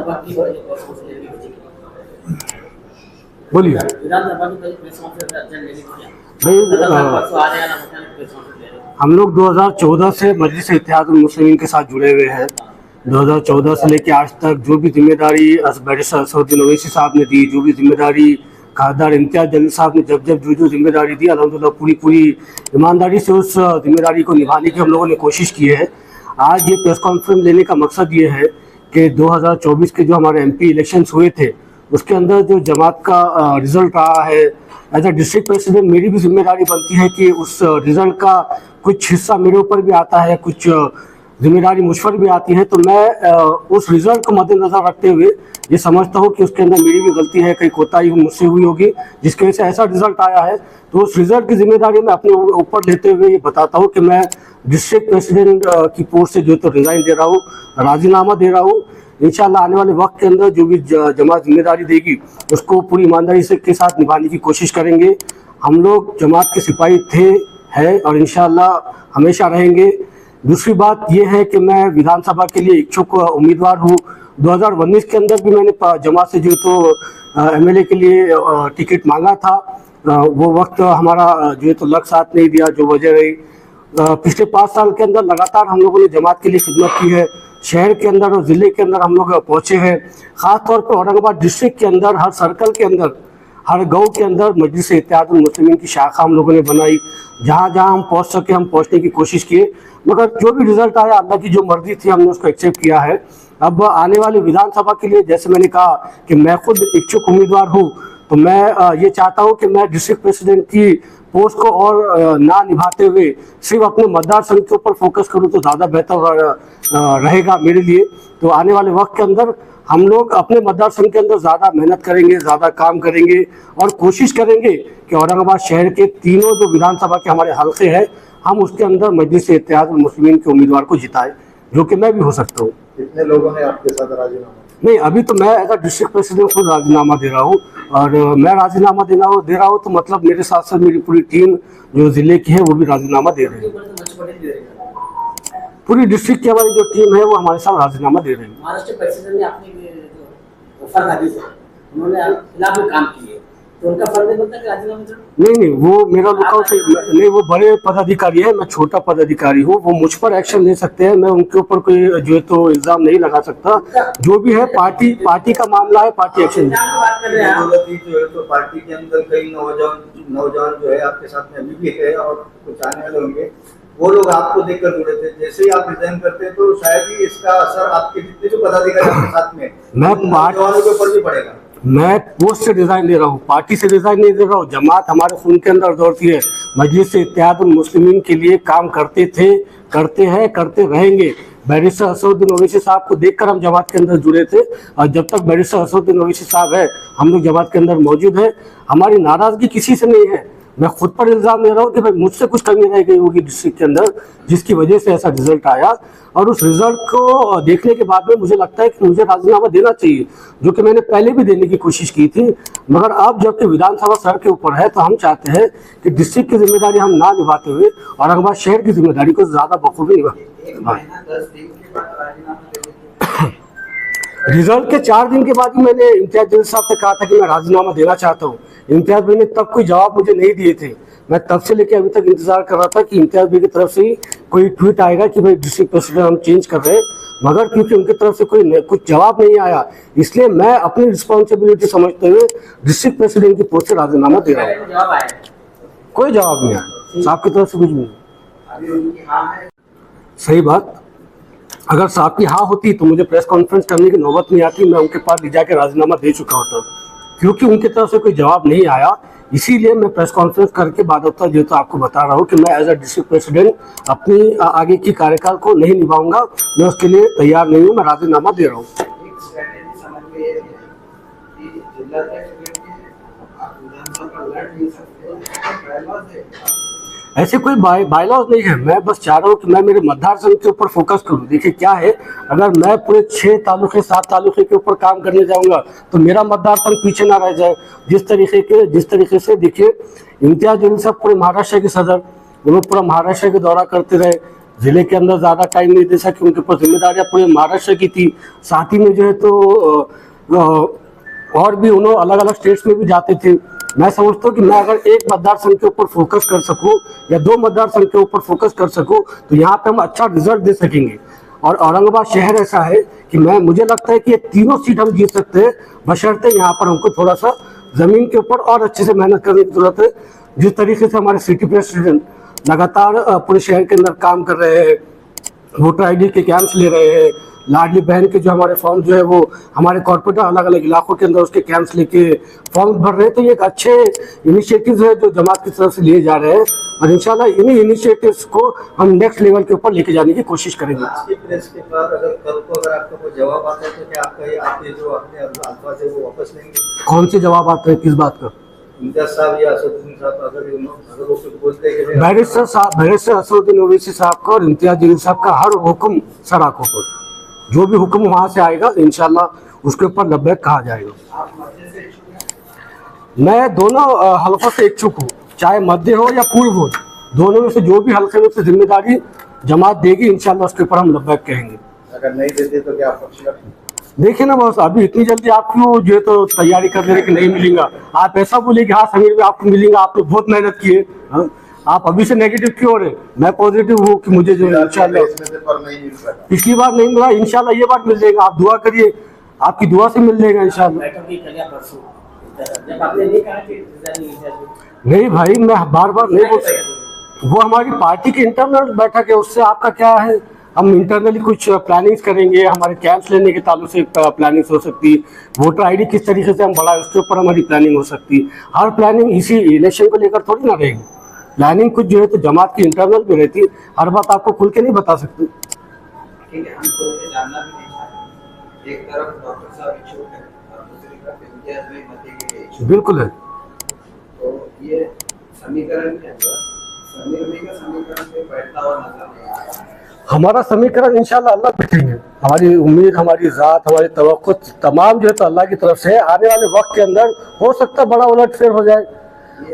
विधानसभा की बोलिए विधानसभा की प्रेस कॉन्फ्रेंस अर्जेंट लेने की हम लोग 2014 से मजलिस इत्तेहादुल मुस्लिमीन के साथ जुड़े हुए हैं। 2014 से लेकर आज तक जो भी जिम्मेदारी बैरिस्टर असदुद्दीन ओवैसी साहब ने दी, जो भी जिम्मेदारी खासदार इम्तियाज जलील साहब ने जब जो जिम्मेदारी दी, अल्हम्दुलिल्लाह पूरी ईमानदारी से उस जिम्मेदारी को निभाने की हम लोगों ने कोशिश की है। आज ये प्रेस कॉन्फ्रेंस लेने का मकसद ये है कि 2024 के जो हमारे MP इलेक्शंस हुए थे उसके अंदर जो जमात का रिजल्ट रहा है, एज अ डिस्ट्रिक्ट प्रेसिडेंट मेरी भी जिम्मेदारी बनती है कि उस रिजल्ट का कुछ हिस्सा मेरे ऊपर भी आता है, कुछ जिम्मेदारी मुझ पर भी आती है। तो मैं उस रिजल्ट को मद्देनजर रखते हुए ये समझता हूँ कि उसके अंदर मेरी भी गलती है, कहीं कोताही मुझसे हुई होगी जिसकी वजह से ऐसा रिजल्ट आया है। तो उस रिजल्ट की जिम्मेदारी मैं अपने ऊपर लेते हुए ये बताता हूँ कि मैं डिस्ट्रिक्ट प्रेसिडेंट की पोस्ट से जो तो रिज़ाइन दे रहा हूँ, राजीनामा दे रहा हूँ। इंशाल्लाह आने वाले वक्त के अंदर जो भी जमात जिम्मेदारी देगी उसको पूरी ईमानदारी से के साथ निभाने की कोशिश करेंगे। हम लोग जमात के सिपाही थे, हैं और इंशाल्लाह हमेशा रहेंगे। दूसरी बात यह है कि मैं विधानसभा के लिए इच्छुक उम्मीदवार हूँ। 2019 के अंदर भी मैंने जमात से जो तो MLA के लिए टिकट मांगा था, वो वक्त हमारा जो तो लक साथ नहीं दिया, जो वजह रही। पिछले 5 साल के अंदर लगातार हम लोगों ने जमात के लिए खिदमत की है। शहर के अंदर और ज़िले के अंदर हम लोग पहुँचे हैं। ख़ास तौर पर औरंगाबाद डिस्ट्रिक्ट के अंदर हर सर्कल के अंदर, हर गांव के अंदर मजलिस इत्तेहादुल मुस्लिमीन की शाखा हम लोगों ने बनाई। जहाँ जहाँ हम पहुँच सके हम पहुँचने की कोशिश किए, मगर जो भी रिजल्ट आया अल्लाह की जो मर्जी थी हमने उसको एक्सेप्ट किया है। अब आने वाली विधानसभा के लिए जैसे मैंने कहा कि मैं खुद इच्छुक उम्मीदवार हूँ, तो मैं ये चाहता हूँ कि मैं डिस्ट्रिक्ट प्रेसिडेंट की पोस्ट को और ना निभाते हुए सिर्फ अपने मतदार संघ के ऊपर फोकस करूँ तो ज़्यादा बेहतर रहेगा मेरे लिए। तो आने वाले वक्त के अंदर हम लोग अपने मतदार संघ के अंदर ज़्यादा मेहनत करेंगे, ज़्यादा काम करेंगे और कोशिश करेंगे कि औरंगाबाद शहर के तीनों जो विधानसभा के हमारे हल्के हैं हम उसके अंदर मजलिस इत्तेहादुल मुस्लिमीन के उम्मीदवार को जिताएं, जो कि मैं भी हो सकता हूँ। कितने लोगों ने आपके साथ राजीनामा? नहीं, अभी तो मैं एज अ डिस्ट्रिक्ट प्रेसिडेंट खुद राजीनामा दे रहा हूँ और मैं राजीनामा दे रहा हूँ तो मतलब मेरे साथ साथ मेरी पूरी टीम जो ज़िले की है वो भी राजीनामा दे रही है। पूरी डिस्ट्रिक्ट की हमारी जो टीम है वो हमारे साथ राजीनामा दे रही है। महाराष्ट्र प्रेसिडेंट ने अपनी ऑफर का दी है, उन्होंने खिलाफ में काम किए तो उनका फर्ज नहीं बनता कि राजीनामा दें? नहीं, वो मेरा लुकआउट नहीं, वो बड़े पदाधिकारी है, मैं छोटा पदाधिकारी हूँ। वो मुझ पर एक्शन ले सकते हैं, मैं उनके ऊपर कोई जो है तो इल्जाम नहीं लगा सकता। जो भी है पार्टी का मामला है, पार्टी एक्शन जो है तो पार्टी के अंदर कई नौजवान जो है आपके साथ में अभी भी है और कुछ आने वाले होंगे, वो लोग आपको देखकर जुड़े थे। जैसे ही आप रिजाइन करते हैं तो शायद ही इसका असर आपके जितने जो पदाधिकारी आपके साथ में नौजवानों के ऊपर भी पड़ेगा। मैं पोस्ट से रिजाइन दे रहा हूँ, पार्टी से रिजाइन नहीं दे रहा हूँ। जमात हमारे खून के अंदर दौड़ती है। मजलिस इत्तेहादुल मुस्लिमीन के लिए काम करते थे, करते हैं, करते रहेंगे। बैरिस्टर असदुद्दीन ओवैसी साहब को देखकर हम जमात के अंदर जुड़े थे और जब तक बैरिस्टर असदुद्दीन ओवैसी साहब है हम लोग जमात के अंदर मौजूद है। हमारी नाराजगी किसी से नहीं है, मैं खुद पर इल्ज़ाम दे रहा हूँ कि भाई मुझसे कुछ कमी रह गई होगी डिस्ट्रिक्ट के अंदर जिसकी वजह से ऐसा रिजल्ट आया। और उस रिजल्ट को देखने के बाद में मुझे लगता है कि मुझे राजीनामा देना चाहिए, जो कि मैंने पहले भी देने की कोशिश की थी। मगर अब जबकि विधानसभा सर के ऊपर है तो हम चाहते हैं कि डिस्ट्रिक्ट की जिम्मेदारी हम ना निभाते हुए औरंगाबाद शहर की जिम्मेदारी को ज़्यादा बखूबी निभा। रिजल्ट के 4 दिन के बाद ही मैंने इम्तियाज जलील साहब से कहा था कि मैं राजीनामा देना चाहता हूँ। इम्तियाज भाई ने तब कोई जवाब मुझे नहीं दिए थे। मैं तब से लेकर अभी तक इंतजार कर रहा था कि इम्तियाज भाई की तरफ से ही कोई ट्वीट आएगा कि भाई डिस्ट्रिक्ट प्रेसिडेंट हम चेंज कर रहे हैं, मगर क्योंकि उनकी तरफ से कुछ जवाब नहीं आया, इसलिए मैं अपनी रिस्पॉन्सिबिलिटी समझते हुए डिस्ट्रिक्ट प्रेसिडेंट की पोस्ट से राजीनामा दे रहा हूँ। कोई जवाब नहीं आया साहब की तरफ से, कुछ नहीं। सही बात, अगर साहब की हाँ होती तो मुझे प्रेस कॉन्फ्रेंस करने की नौबत नहीं आती, मैं उनके पास ले जाकर राजीनामा दे चुका होता। क्योंकि उनकी तरफ से कोई जवाब नहीं आया, इसीलिए मैं प्रेस कॉन्फ्रेंस करके बाद होता जो तो आपको बता रहा हूँ कि मैं एज अ डिस्ट्रिक्ट प्रेसिडेंट अपनी आगे की कार्यकाल को नहीं निभाऊंगा, मैं उसके लिए तैयार नहीं हूँ, मैं राजीनामा दे रहा हूँ। ऐसे कोई बायलॉज नहीं है, मैं बस चाह रहा हूँ कि मैं मेरे मतदार संघ के ऊपर फोकस करूँ। देखिए क्या है, अगर मैं पूरे 6 तालुके 7 तालुके के ऊपर काम करने जाऊँगा तो मेरा मतदार संघ पीछे ना रह जाए। जिस तरीके से देखिए इम्तियाज जलील साहब पूरे महाराष्ट्र के सदर, वो लोग पूरा महाराष्ट्र के दौरा करते रहे, जिले के अंदर ज़्यादा टाइम नहीं दे सके, उनके ऊपर जिम्मेदारियाँ पूरे महाराष्ट्र की थी। साथ ही में जो है तो और भी उन्होंने अलग अलग स्टेट्स में भी जाते थे। मैं समझता हूँ कि मैं अगर एक मतदार संघ के ऊपर फोकस कर सकूँ या 2 मतदार संघ के ऊपर फोकस कर सकूँ तो यहाँ पे हम अच्छा रिजल्ट दे सकेंगे। और औरंगाबाद शहर ऐसा है कि मुझे लगता है कि ये तीनों सीट हम जीत सकते हैं, बशर्ते यहाँ पर हमको थोड़ा सा ज़मीन के ऊपर और अच्छे से मेहनत करने की जरूरत है। जिस तरीके से हमारे सिटी प्रेसिडेंट लगातार पूरे शहर के अंदर काम कर रहे हैं, वोटर आईडी के कैंप्स ले रहे हैं, लाडली बहन के जो हमारे फॉर्म जो है वो हमारे कॉर्पोरेटर अलग अलग इलाकों के अंदर उसके कैंप्स लेके फॉर्म भर रहे हैं, तो ये एक अच्छे इनिशिएटिव्स है जो जमात की तरफ से लिए जा रहे हैं। और इंशाल्लाह इन्हीं इनिशिएटिव्स को हम नेक्स्ट लेवल के ऊपर लेके जाने की कोशिश करेंगे। आज की प्रेस के बाद अगर कल को अगर आपका कोई जवाब आता है तो क्या आपके जो अपने अल्फाज है वो वापस लेंगे? कौन से जवाब आते हैं, किस बात का? इम्तियाज साहब या असदुद्दीन साहब अगर वो कुछ बोलते हैं कि बैरिस्टर असदुद्दीन ओवैसी साहब का और इम्तियाज जलील साहब का हर हुक्म सर आंखों पर, जो भी हुक्म वहाँ से आएगा इंशाल्लाह उसके ऊपर लब्बैक कहा जाएगा। मैं दोनों हल्कों से इच्छुक हूँ, चाहे मध्य हो या पूर्व हो, दोनों में से जो भी हल्के में से जिम्मेदारी जमात देगी इंशाल्लाह उसके ऊपर हम लब्बैक कहेंगे। अगर नहीं देते तो क्या आप? देखिए ना बॉस, अभी इतनी जल्दी आप क्यों जो है तो तैयारी कर ले रहे कि नहीं मिलेगा। आप ऐसा बोले कि हाँ समीर में आपको मिलेगा, आपने बहुत मेहनत की है। हाँ? आप अभी से नेगेटिव क्यों हो रहे? मैं पॉजिटिव हूँ कि मुझे जो है इंशाल्लाह पिछली बार नहीं मिला, इंशाल्लाह ये बार मिल जाएगा। आप दुआ करिए, आपकी दुआ से मिल जाएगा इंशाल्लाह। नहीं भाई, मैं बार बार नहीं बोल सकता, वो हमारी पार्टी की इंटरनल बैठक है, उससे आपका क्या है। हम इंटरनली कुछ प्लानिंग्स करेंगे, हमारे कैंप्स लेने के ताल्लुक से प्लानिंग हो सकती, वोटर आईडी किस तरीके से हम बढ़ाएं उसके ऊपर हमारी प्लानिंग हो सकती। हर प्लानिंग इसी इलेक्शन को लेकर थोड़ी ना रहेगी, प्लानिंग कुछ जो है तो जमात की इंटरनल भी रहती है, हर बात आपको खुल के नहीं बता सकते। ठीक है, हम खुल के जानना भी नहीं चाहते। एक तरफ डॉक्टर साहब इच्छुक है और दूसरी तरफ इम्तियाज भाई मध्य के लिए इच्छुक। बिल्कुल है। तो ये समीकरण के अंदर समीर भाई का समीकरण पे बैठता हुआ नजर नहीं आ रहा है। हमारा समीकरण इंशाल्लाह अल्लाह बैठेंगे, हमारी उम्मीद, हमारी ज़ात, हमारी तवक्कुत तमाम जो है तो अल्लाह की तरफ से आने वाले वक्त के अंदर हो सकता है बड़ा उलटफेर हो जाए।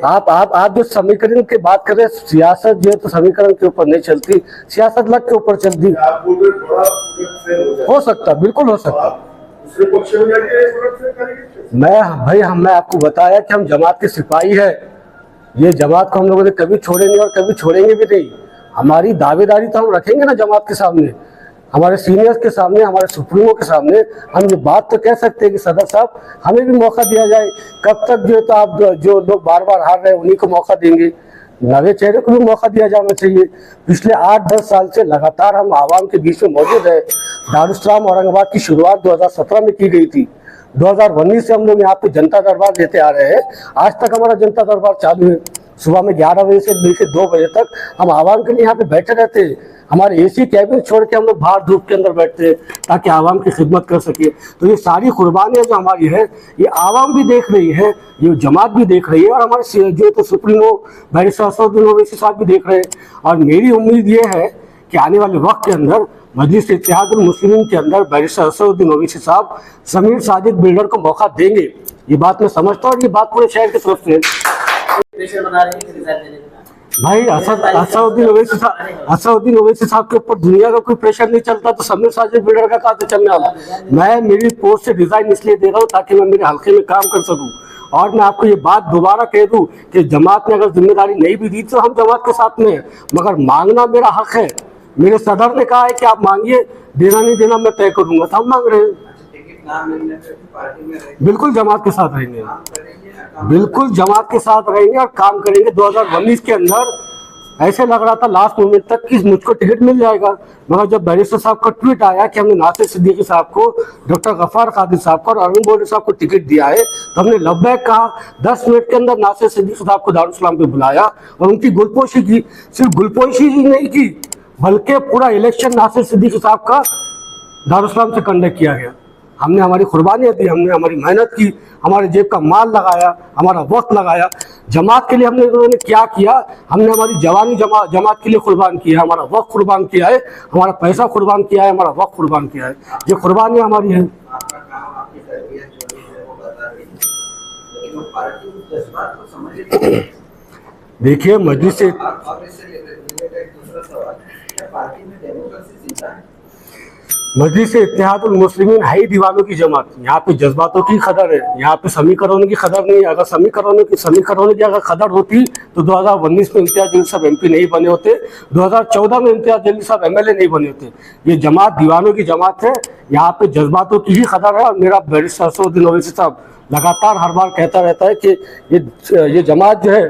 आप जो समीकरण की बात कर रहे हैं, सियासत जो है तो समीकरण के ऊपर नहीं चलती, सियासत लग के ऊपर चलती। हो सकता, बिल्कुल हो सकता। मैं आपको बताया कि हम जमात के सिपाही है, ये जमात को हम लोगों ने कभी छोड़ेंगे और कभी छोड़ेंगे भी नहीं। हमारी दावेदारी तो हम रखेंगे ना जमात के सामने, हमारे सीनियर्स के सामने, हमारे सुप्रीमो के सामने। हम ये बात तो कह सकते हैं कि सदर साहब हमें भी मौका दिया जाए। कब तक जो है तो आप जो लोग बार बार हार रहे हैं उन्हीं को मौका देंगे, नए चेहरे को भी मौका दिया जाना चाहिए। पिछले 8-10 साल से लगातार हम आवाम के बीच में मौजूद है। दारुस्सलाम औरंगाबाद की शुरुआत 2017 में की गई थी, 2019 से हम लोग यहाँ पे जनता दरबार देते आ रहे हैं। आज तक हमारा जनता दरबार चालू है, सुबह में 11 बजे से लेकर 2 बजे तक हम आवाम के लिए यहाँ पे बैठे रहते हैं। हमारे एसी कैबिन छोड़ के हम लोग बाहर धूप के अंदर बैठते हैं ताकि आवाम की खिदमत कर सके। तो ये सारी कुर्बानियाँ जो हमारी है ये आवाम भी देख रही है, ये जमात भी देख रही है, और हमारे जो तो सुप्रीमो बैरिस्टर असदुद्दीन ओवैसी साहब भी देख रहे हैं। और मेरी उम्मीद ये है कि आने वाले वक्त के अंदर मजलिस इत्तेहादुल मुस्लिमीन के अंदर बैरिस्टर असदुद्दीन ओवैसी साहब समीर साजिद बिल्डर को मौका देंगे। ये बात मैं समझता हूँ और ये बात पूरे शहर की तरफ से भाई असदुद्दीन ओवैसी साहब के ऊपर दुनिया का कोई प्रेशर नहीं चलता, तो समीर साजिद बिल्डर का कहाँ से चलने वाला। मैं मेरी पोस्ट से डिजाइन इसलिए दे रहा हूँ ताकि मैं मेरे हल्के में काम कर सकूँ। और मैं आपको ये बात दोबारा कह दूं कि जमात ने अगर जिम्मेदारी नहीं भी दी तो हम जमात के साथ में हैं, मगर मांगना मेरा हक है। मेरे सदर ने कहा है कि आप मांगिए, देना नहीं देना मैं तय करूंगा, तो हम मांग रहे हैं। बिल्कुल जमात के साथ रहेंगे, बिल्कुल जमात के साथ रहेंगे और काम करेंगे। 2019 के अंदर ऐसे लग रहा था लास्ट मोमेंट तक कि मुझको टिकट मिल जाएगा, मगर जब बैरिस्टर साहब का ट्वीट आया कि हमने नासिर सिद्दीकी साहब को, डॉक्टर गफ्फार कादिर साहब को और अरुण बोडे साहब को टिकट दिया है, तो हमने लब्बैक कहा। 10 मिनट के अंदर नासिर सिद्दीकी साहब को दारुस्सलाम पे बुलाया और उनकी गुलपोशी की। सिर्फ गुलपोशी ही नहीं की बल्कि पूरा इलेक्शन नासिर सिद्दीकी साहब का दारुस्सलाम से कंडक्ट किया गया। हमने हमारी कुर्बानियाँ दी, हमने हमारी मेहनत की, हमारे जेब का माल लगाया, हमारा वक्त लगाया। जमात के लिए हमने उन्होंने क्या किया, हमने हमारी जवानी जमात के लिए कुर्बान किया है, हमारा वक्त कुर्बान किया है, हमारा पैसा कुर्बान किया है, हमारा वक्त कुर्बान किया है। ये कुर्बानियाँ हमारी हैं। देखिए मजलिस से पार्टी मजलिस इत्तेहादुल मुस्लिमीन है ही दीवानों की जमात। यहाँ पे जज्बातों की खदर है, यहाँ पे समीकरणों की खदर नहीं है। अगर समीकरणों की अगर खदर होती तो 2019 में इम्तियाज जलील साहब MP नहीं बने होते, 2014 में इम्तियाज जलील साहब MLA नहीं बने होते। ये जमात दीवानों की जमात है, यहाँ पे जज्बातों की ही खदर है। और मेरा बैरिस्टर असदुद्दीन ओवैसी साहब लगातार हर बार कहता रहता है कि ये जमात जो है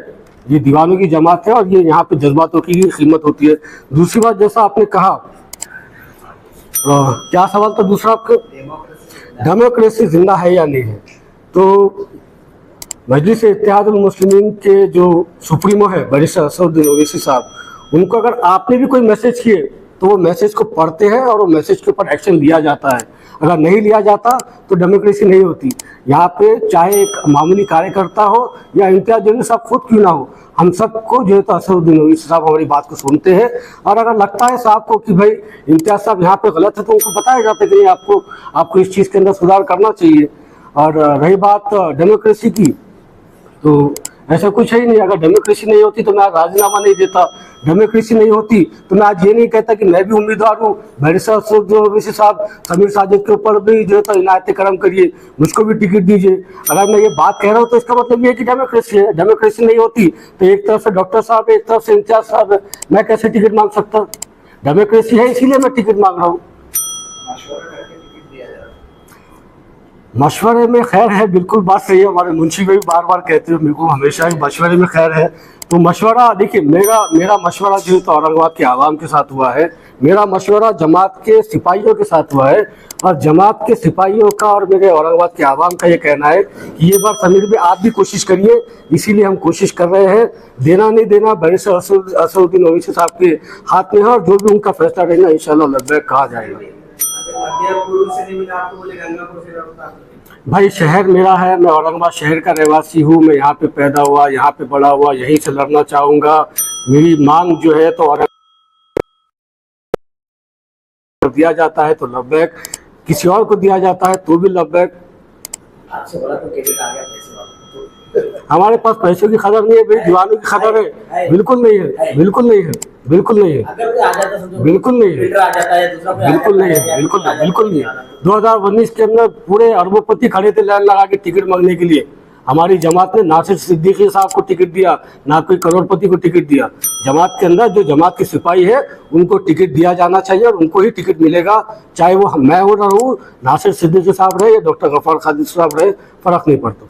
ये दीवानों की जमात है और ये यहाँ पे जज्बातों की ही कीमत होती है। दूसरी बात, जैसा आपने कहा, क्या सवाल था दूसरा आपका? डेमोक्रेसी जिंदा है या नहीं है? तो मजलिस इत्तेहादुल मुस्लिमीन के जो सुप्रीमो है बैरिस्टर असदुद्दीन ओवैसी साहब, उनको अगर आपने भी कोई मैसेज किए तो वो मैसेज को पढ़ते हैं और वो मैसेज के ऊपर एक्शन लिया जाता है। अगर नहीं लिया जाता तो डेमोक्रेसी नहीं होती। यहाँ पे चाहे एक मामूली कार्यकर्ता हो या इम्तियाज जलील साहब खुद क्यों ना हो, हम सबको जो है तो असदुद्दीन ओवैसी साहब हमारी बात को सुनते हैं। और अगर लगता है साहब को कि भाई इम्तियाज साहब यहाँ पे गलत है तो उनको बताया जाता है कि नहीं, आपको इस चीज़ के अंदर सुधार करना चाहिए। और रही बात डेमोक्रेसी की, तो ऐसा कुछ है ही नहीं। अगर डेमोक्रेसी नहीं होती तो मैं आज राजीनामा नहीं देता, डेमोक्रेसी नहीं होती तो मैं आज ये नहीं कहता कि मैं भी उम्मीदवार हूँ। बैरिस्टर असदुद्दीन ओवैसी साहब समीर साजिद के ऊपर भी जो है तो इनायत करम करिए, मुझको भी टिकट दीजिए। अगर मैं ये बात कह रहा हूँ तो इसका मतलब ये है कि डेमोक्रेसी है। डेमोक्रेसी नहीं होती तो एक तरफ से डॉक्टर साहब है, एक तरफ से इम्तियाज साहब है, मैं कैसे टिकट मांग सकता? डेमोक्रेसी है इसीलिए मैं टिकट मांग रहा हूँ। मशवरे में खैर है, बिल्कुल बात सही है। हमारे मुंशी भाई बार बार कहते हैं मेरे को हमेशा कि मशवरे में खैर है। तो मशवरा देखिए, मेरा मशवरा जो है तो औरंगाबाद के आवाम के साथ हुआ है, मेरा मशवरा जमात के सिपाहियों के साथ हुआ है। और जमात के सिपाहियों का और मेरे औरंगाबाद के आवाम का ये कहना है कि ये बार समीर भी आप भी कोशिश करिए, इसीलिए हम कोशिश कर रहे हैं। देना नहीं देना बैरिस्टर असदुद्दीन ओवैसी साहब के हाथ में है और जो भी उनका फैसला रहेगा इंशाल्लाह लब्बैक कहा जाएगा। भाई शहर मेरा है, मैं औरंगाबाद शहर का रहवासी हूँ, मैं यहाँ पे पैदा हुआ, यहाँ पे बड़ा हुआ, यहीं से लड़ना चाहूँगा। मेरी मांग जो है तो औरंगाबाद दिया जाता है तो लब्बैक, किसी और को दिया जाता है तो भी लब्बैक। आपसे बड़ा तो टिकट आ गया पैसे वाला। हमारे पास पैसों की खबर नहीं है भाई, दीवानों की खबर है। बिल्कुल नहीं है, बिल्कुल नहीं है, बिल्कुल नहीं है, अगर कोई आ जाता है बिल्कुल नहीं है, आ जाता है, दूसरा कोई आ बिल्कुल नहीं जाता है, बिल्कुल नहीं है। 2019 के अंदर पूरे अरबोपति खड़े थे लाइन लगा के टिकट मांगने के लिए। हमारी जमात ने ना सिर्फ सिद्दीकी साहब को टिकट दिया, ना कोई करोड़पति को टिकट दिया। जमात के अंदर जो जमात के सिपाही है उनको टिकट दिया जाना चाहिए और उनको ही टिकट मिलेगा, चाहे वो मैं हो ना हूँ, नासिर सिद्दीकी साहब रहे या डॉक्टर गफ्फार खादिर साहब रहे, फर्क नहीं पड़ता।